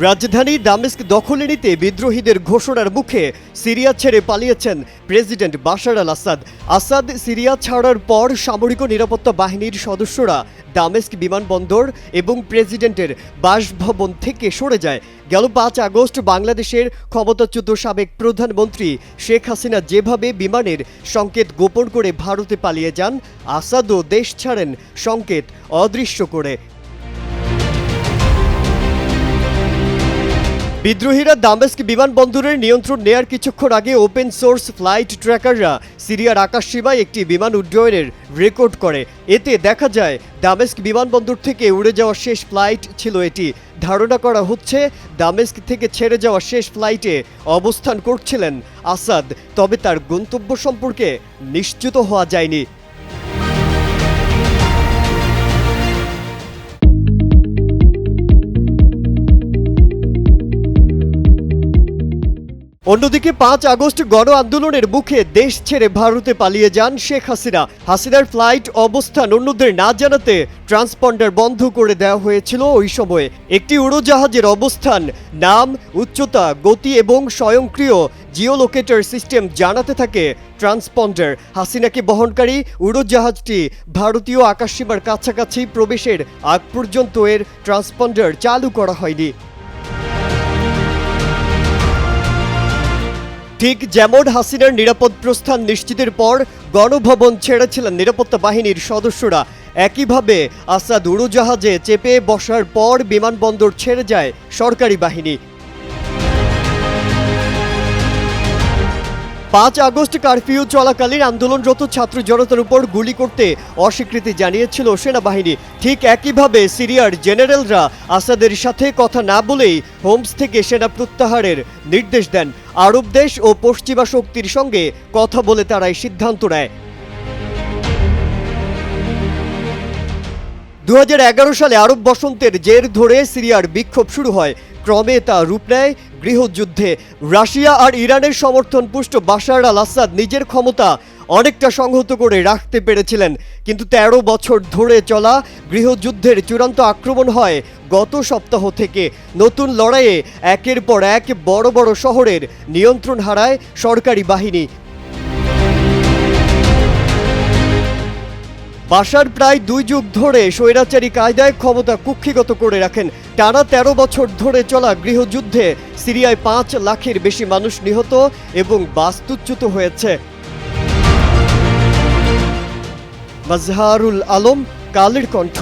রাজধানী দামেস্ক দখলে নিতে বিদ্রোহীদের ঘোষণার মুখে সিরিয়া ছেড়ে পালিয়েছেন প্রেসিডেন্ট বাশার আল আসাদ। আসাদ সিরিয়া ছাড়ার পর সামরিক নিরাপত্তা বাহিনীর সদস্যরা দামেস্ক বিমানবন্দর এবং প্রেসিডেন্টের বাসভবন থেকে সরে যায়। গেল ৫ আগস্ট বাংলাদেশের ক্ষমতাচ্যুত সাবেক প্রধানমন্ত্রী শেখ হাসিনা যেভাবে বিমানের সংকেত গোপন করে ভারতে পালিয়ে যান, আসাদও দেশ ছাড়েন সংকেত অদৃশ্য করে। বিদ্রোহীরা দামেস্ক বিমানবন্দরের নিয়ন্ত্রণ নেয়ার কিছুক্ষণ আগে ওপেন সোর্স ফ্লাইট ট্র্যাকাররা সিরিয়ার আকাশসীমায় একটি বিমান উড্ডয়নের রেকর্ড করে। এতে দেখা যায় দামেস্ক বিমানবন্দর থেকে উড়ে যাওয়া শেষ ফ্লাইট ছিল এটি। ধারণা করা হচ্ছে দামেস্ক থেকে ছেড়ে যাওয়া শেষ ফ্লাইটে অবস্থান করছিলেন আসাদ, তবে তার গন্তব্য সম্পর্কে নিশ্চিত হওয়া যায়নি। অন্যদিকে ৫ আগস্ট গণ আন্দোলনের মুখে দেশ ছেড়ে ভারতে পালিয়ে যান শেখ হাসিনা। হাসিনার ফ্লাইট অবস্থান অন্যদের না জানাতে ট্রান্সপন্ডার বন্ধ করে দেওয়া হয়েছিল ওই সময়ে। একটি উড়োজাহাজের অবস্থান, নাম, উচ্চতা, গতি এবং স্বয়ংক্রিয় জিওলোকেটর সিস্টেম জানাতে থাকে ট্রান্সপন্ডার। হাসিনাকে বহনকারী উড়োজাহাজটি ভারতীয় আকাশসীমার কাছাকাছি প্রবেশের আগ পর্যন্ত এর ট্রান্সপন্ডার চালু করা হয়নি। ঠিক যেমন হাসিনার নিরাপদ প্রস্থান নিশ্চিতের পর গণভবন ছেড়েছিলেন নিরাপত্তা বাহিনীর সদস্যরা, একইভাবে আসাদ উড়োজাহাজে চেপে বসার পর বিমানবন্দর ছেড়ে যায় সরকারি বাহিনী। ৫ আগস্ট কারফিউ চলাকালীন আন্দোলনরত ছাত্র জনতার উপর গুলি করতে অস্বীকৃতি জানিয়েছিল সেনাবাহিনী। ঠিক একইভাবে সিরিয়ার জেনারেলরা আসাদের সাথে কথা না বলেই হোমস থেকে সেনা প্রত্যাহারের নির্দেশ দেন। আরব দেশ ও পশ্চিমা শক্তির সঙ্গে কথা বলে তারা এই সিদ্ধান্ত নেয়। ২০১১ সালে আরব বসন্তের জের ধরে সিরিয়ার বিক্ষোভ শুরু হয়। ক্রমে তা রূপ নেয় গৃহযুদ্ধে। রাশিয়া আর ইরানের সমর্থন পুষ্ট বাশার আল আসাদ নিজের ক্ষমতা অনেকটা সংহত করে রাখতে পেরেছিলেন, কিন্তু ১৩ বছর ধরে চলা গৃহযুদ্ধের চূড়ান্ত আক্রমণ হয় গত সপ্তাহ থেকে। নতুন লড়াইয়ে একের পর এক বড় বড় শহরের নিয়ন্ত্রণ হারায় সরকারি বাহিনী। বাশার প্রায় ২ যুগ ধরে স্বৈরাচারী কায়দায় ক্ষমতা কুক্ষিগত করে রাখেন। টানা ১৩ বছর ধরে চলা গৃহযুদ্ধে সিরিয়ায় ৫ লাখের বেশি মানুষ নিহত এবং বাস্তুচ্যুত হয়েছে। মাজহারুল আলম, কালের কণ্ঠ।